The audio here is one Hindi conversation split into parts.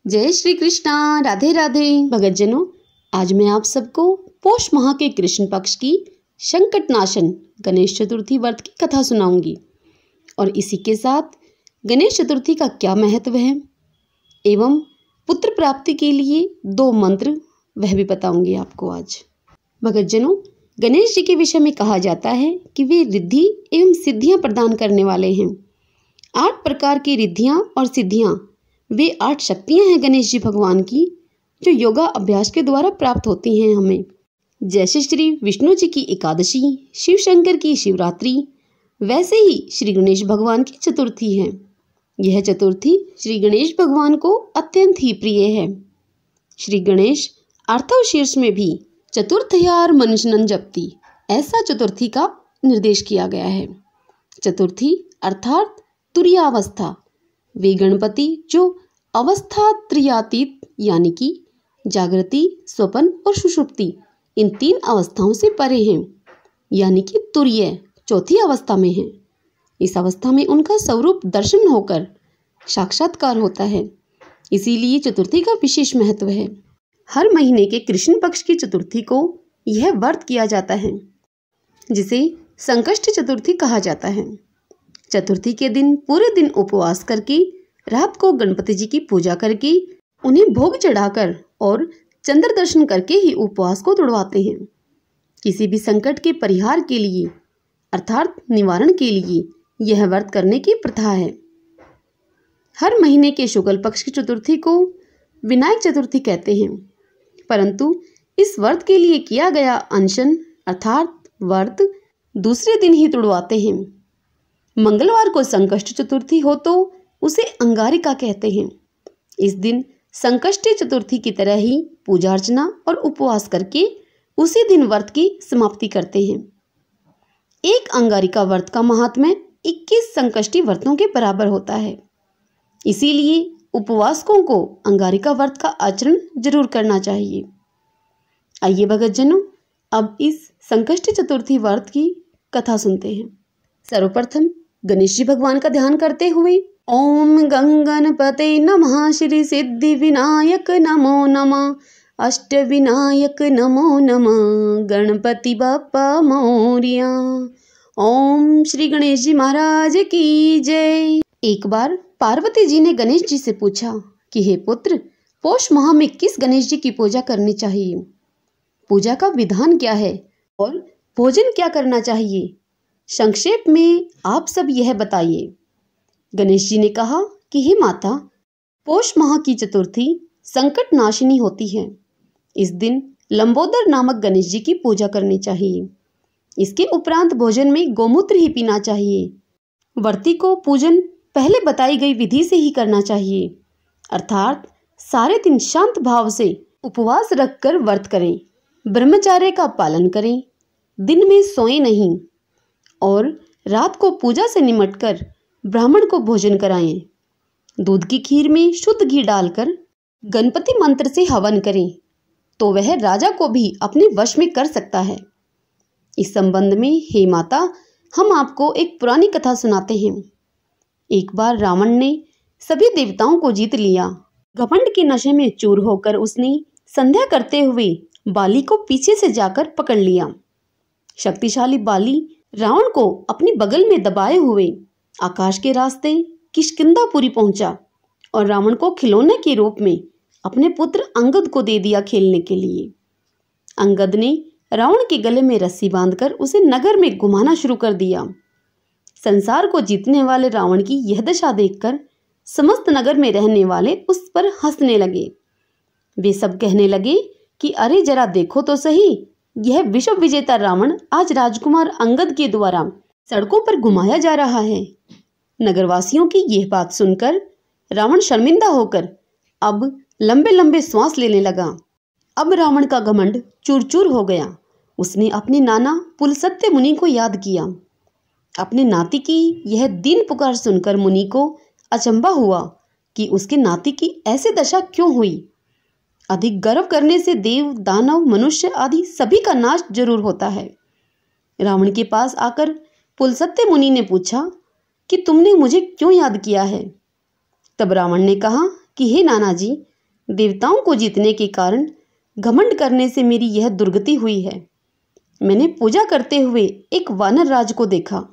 जय श्री कृष्णा। राधे राधे। भगतजनों, आज मैं आप सबको पौष माह के कृष्ण पक्ष की संकट नाशन गणेश चतुर्थी व्रत की कथा सुनाऊंगी और इसी के साथ गणेश चतुर्थी का क्या महत्व है एवं पुत्र प्राप्ति के लिए 2 मंत्र वह भी बताऊंगी आपको आज। भगतजनों, गणेश जी के विषय में कहा जाता है कि वे रिद्धि एवं सिद्धियां प्रदान करने वाले हैं। 8 प्रकार की रिद्धियां और सिद्धियां, वे 8 शक्तियां हैं गणेश जी भगवान की, जो योगा अभ्यास के द्वारा प्राप्त होती हैं हमें। जैसे श्री विष्णु जी की एकादशी, शिव शंकर की शिवरात्रि, वैसे ही श्री गणेश भगवान की चतुर्थी है। यह चतुर्थी श्री गणेश भगवान को अत्यंत ही प्रिय है। श्री गणेश अर्थव शीर्ष में भी चतुर्थयार मनुष्यन जपती, ऐसा चतुर्थी का निर्देश किया गया है। चतुर्थी अर्थात तुरीयावस्था, वे गणपति जो अवस्था त्रयातीत यानी कि जागृति, स्वप्न और सुषुप्ति, इन 3 अवस्थाओं से परे हैं, यानी कि तुरीय चौथी अवस्था में है। इस अवस्था में उनका स्वरूप दर्शन होकर साक्षात्कार होता है, इसीलिए चतुर्थी का विशेष महत्व है। हर महीने के कृष्ण पक्ष की चतुर्थी को यह व्रत किया जाता है, जिसे संकष्टी चतुर्थी कहा जाता है। चतुर्थी के दिन पूरे दिन उपवास करके रात को गणपति जी की पूजा करके उन्हें भोग चढ़ाकर और चंद्र दर्शन करके ही उपवास को तोड़वाते हैं। किसी भी संकट के परिहार के लिए अर्थात निवारण के लिए यह व्रत करने की प्रथा है। हर महीने के शुक्ल पक्ष की चतुर्थी को विनायक चतुर्थी कहते हैं, परंतु इस व्रत के लिए किया गया अनशन अर्थात व्रत दूसरे दिन ही तोड़वाते हैं। मंगलवार को संकष्टी चतुर्थी हो तो उसे अंगारिका कहते हैं। इस दिन संकष्टी चतुर्थी की तरह ही पूजा अर्चना और उपवास करके उसी दिन व्रत की समाप्ति करते हैं। एक अंगारिका व्रत का महात्म्य 21 संकष्टी व्रतों के बराबर होता है, इसीलिए उपवासकों को अंगारिका व्रत का आचरण जरूर करना चाहिए। आइए भगतजनों, अब इस संकष्टी चतुर्थी व्रत की कथा सुनते हैं। सर्वप्रथम गणेश जी भगवान का ध्यान करते हुए ओम गंगणपते नमः, श्री सिद्धि विनायक नमो नमः, अष्ट विनायक नमो नमः, गणपति बप्पा मोरिया। ओम श्री गणेश जी महाराज की जय। एक बार पार्वती जी ने गणेश जी से पूछा कि हे पुत्र, पौष माह में किस गणेश जी की पूजा करनी चाहिए, पूजा का विधान क्या है और भोजन क्या करना चाहिए, संक्षेप में आप सब यह बताइए। गणेश जी ने कहा कि हे माता, पौष माह की चतुर्थी संकट नाशिनी होती है। इस दिन लंबोदर नामक गणेश जी की पूजा करनी चाहिए। इसके उपरांत भोजन में गोमूत्र ही पीना चाहिए। व्रती को पूजन पहले बताई गई विधि से ही करना चाहिए, अर्थात सारे दिन शांत भाव से उपवास रखकर व्रत करें, ब्रह्मचर्य का पालन करें, दिन में सोए नहीं और रात को पूजा से निमटकर ब्राह्मण को भोजन कराएं। दूध की खीर में शुद्ध घी डालकर गणपति मंत्र से हवन करें तो वह राजा को भी अपने वश में कर सकता है। इस संबंध में हे माता, हम आपको एक पुरानी कथा सुनाते हैं। एक बार रावण ने सभी देवताओं को जीत लिया। घमंड के नशे में चूर होकर उसने संध्या करते हुए बाली को पीछे से जाकर पकड़ लिया। शक्तिशाली बाली रावण को अपनी बगल में दबाए हुए आकाश के रास्ते किष्किंधापुरी पहुंचा और रावण को खिलौने के रूप में अपने पुत्र अंगद को दे दिया खेलने के लिए। अंगद ने रावण के गले में रस्सी बांधकर उसे नगर में घुमाना शुरू कर दिया। संसार को जीतने वाले रावण की यह दशा देखकर समस्त नगर में रहने वाले उस पर हंसने लगे। वे सब कहने लगे कि अरे जरा देखो तो सही, यह विश्व विजेता रावण आज राजकुमार अंगद के द्वारा सड़कों पर घुमाया जा रहा है। नगरवासियों की यह बात सुनकर रावण शर्मिंदा होकर अब लंबे लंबे श्वास लेने लगा। अब रावण का घमंड चूर चूर हो गया। उसने अपने नाना पुलस्त्य मुनि को याद किया। अपने नाती की यह दीन पुकार सुनकर मुनि को अचंभा हुआ कि उसके नाती की ऐसी दशा क्यों हुई। अधिक गर्व करने से देव, दानव, मनुष्य आदि सभी का नाश जरूर होता है। रावण के पास आकर पुलस्त्य मुनि ने पूछा कि तुमने मुझे क्यों याद किया है। तब रावण ने कहा कि हे नाना जी, देवताओं को जीतने के कारण घमंड करने से मेरी यह दुर्गति हुई है। मैंने पूजा करते हुए एक वानर राज को देखा।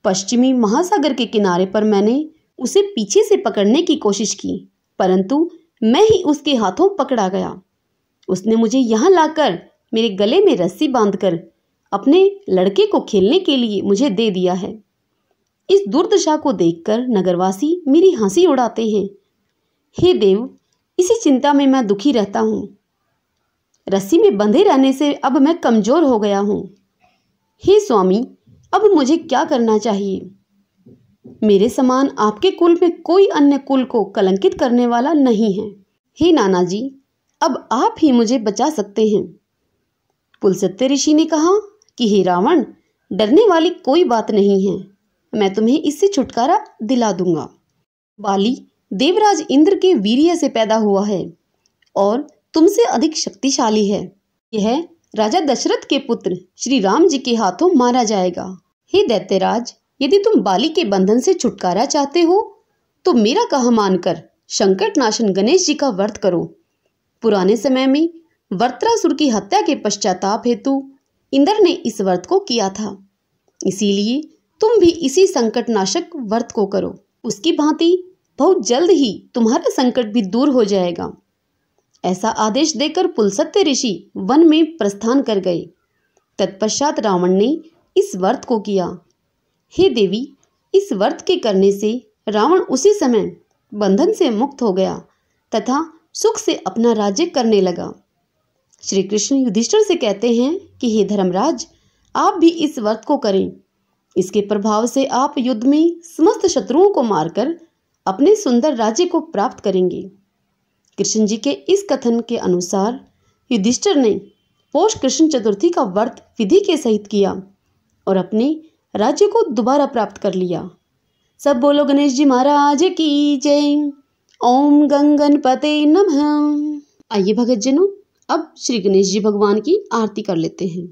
पश्चिमी महासागर के किनारे पर मैंने उसे पीछे से पकड़ने की कोशिश की, परंतु मैं ही उसके हाथों पकड़ा गया। उसने मुझे यहाँ लाकर मेरे गले में रस्सी बांधकर अपने लड़के को खेलने के लिए मुझे दे दिया है। इस दुर्दशा को देखकर नगरवासी मेरी हंसी उड़ाते हैं। हे देव, इसी चिंता में मैं दुखी रहता हूँ। रस्सी में बंधे रहने से अब मैं कमजोर हो गया हूँ। हे स्वामी, अब मुझे क्या करना चाहिए? मेरे समान आपके कुल में कोई अन्य कुल को कलंकित करने वाला नहीं है। हे नाना जी, अब आप ही मुझे बचा सकते हैं। पुलस्त्य ऋषि ने कहा कि हे रावण, डरने वाली कोई बात नहीं है, मैं तुम्हें इससे छुटकारा दिला दूंगा। बाली देवराज इंद्र के वीर्य से पैदा हुआ है और तुमसे अधिक शक्तिशाली है। यह राजा दशरथ के पुत्र श्री राम जी के हाथों मारा जाएगा। हे दैत्यराज, यदि तुम बाली के बंधन से छुटकारा चाहते हो तो मेरा कहा मानकर संकट नाशन गणेश जी का व्रत करो। पुराने समय में वृत्रासुर की हत्या के पश्चाताप हेतु इंद्र ने इस व्रत को किया था, इसीलिए तुम भी इसी संकट नाशक व्रत को करो। उसकी भांति बहुत जल्द ही तुम्हारा संकट भी दूर हो जाएगा। ऐसा आदेश देकर पुलस्त्य ऋषि वन में प्रस्थान कर गए। तत्पश्चात रावण ने इस व्रत को किया। हे देवी, इस व्रत के करने से रावण उसी समय बंधन से मुक्त हो गया तथा सुख से अपना राज्य करने लगा। श्री कृष्ण युधिष्ठिर से कहते हैं कि हे धर्मराज, आप भी इस व्रत को करें। इसके प्रभाव से आप युद्ध में समस्त शत्रुओं को मारकर अपने सुंदर राज्य को प्राप्त करेंगे। कृष्ण जी के इस कथन के अनुसार युधिष्ठिर ने पौष कृष्ण चतुर्थी का व्रत विधि के सहित किया और अपने राज्य को दोबारा प्राप्त कर लिया। सब बोलो गणेश जी महाराज की जय। ओम गंगणपते नमः। आइए भगतजनों, अब श्री गणेश जी भगवान की आरती कर लेते हैं।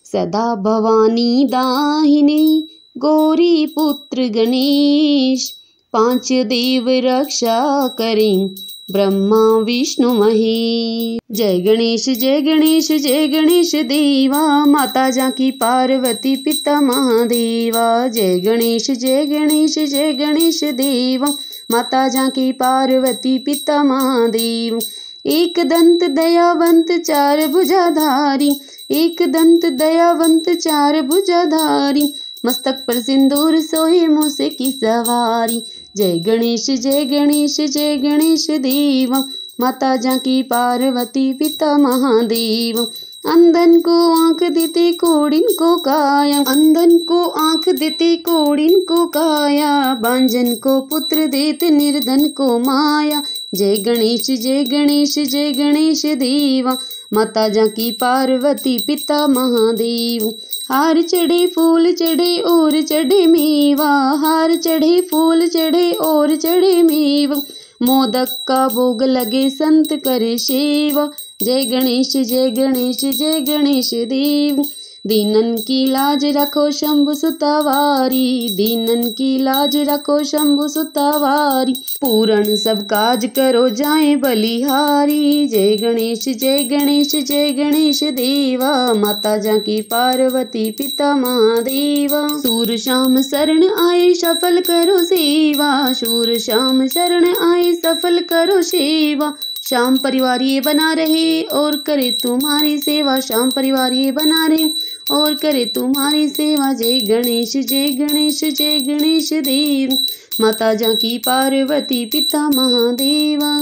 सदा भवानी दाहिनी गौरी पुत्र गणेश, पांच देव रक्षा करें ब्रह्मा विष्णु महेश। जय गणेश जय गणेश जय गणेश देवा, माता जाकी पार्वती पिता महादेवा। जय गणेश जय गणेश जय गणेश देवा, माता जाकी पार्वती पिता महादेव। एक दंत दयावंत चार भुजाधारी, एक दंत दयावंत चार भुजाधारी, मस्तक पर सिंदूर सोहे मूसे की सवारी। जय गणेश जय गणेश जय गणेश देवा, माता जाकी पार्वती पिता महादेव। अंधन को आंख देते कोड़िन को काया, अंधन को आंख देते कोड़िन को काया, बांझन को पुत्र देते निर्धन को माया। जय गणेश जय गणेश जय गणेश देवा, माता जाकी पार्वती पिता महादेव। हार चढ़े फूल चढ़े और चढ़े मेवा, हार चढ़े फूल चढ़े और चढ़े मेवा, मोदक का भोग लगे संत करे सेवा। जय गणेश जय गणेश जय गणेश देव। दीनन की लाज रखो शंभु सुतावारी, दीनन की लाज रखो शंभु सुतावारी, पूर्ण सब काज करो जाए बलिहारी। जय गणेश जय गणेश जय गणेश देवा, माता जाकी पार्वती पिता महादेवा। सूर शाम शरण आए सफल करो सेवा, सूर शाम शरण आए सफल करो सेवा। श्याम परिवार ये बना रहे और करे तुम्हारी सेवा, श्याम परिवार ये बना रहे और करे तुम्हारी सेवा। जय गणेश जय गणेश जय गणेश देव, माता जाकी पार्वती पिता महादेवा।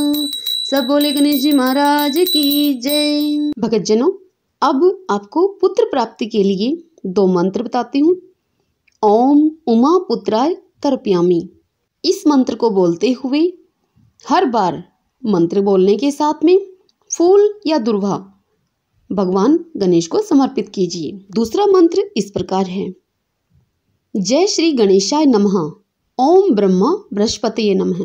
सब बोले गणेश जी महाराज की जय। भगतजनों, अब आपको पुत्र प्राप्ति के लिए 2 मंत्र बताती हूँ। ओम उमा पुत्राय तर्पयामि। इस मंत्र को बोलते हुए हर बार मंत्र बोलने के साथ में फूल या दुर्वा भगवान गणेश को समर्पित कीजिए। दूसरा मंत्र इस प्रकार है। जय श्री गणेशाय नमः, ओम ब्रह्मा बृहस्पतये नमः।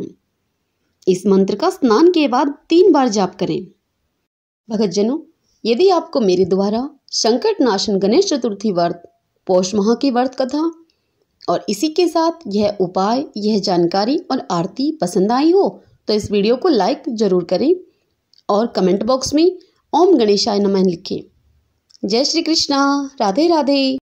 इस मंत्र का स्नान के बाद 3 बार जाप करें। भगतजनों, यदि आपको मेरे द्वारा संकट नाशन गणेश चतुर्थी व्रत, पौष माह की व्रत कथा और इसी के साथ यह उपाय, यह जानकारी और आरती पसंद आई हो तो इस वीडियो को लाइक ज़रूर करें और कमेंट बॉक्स में ओम गणेशाय नमः लिखें। जय श्री कृष्णा। राधे राधे।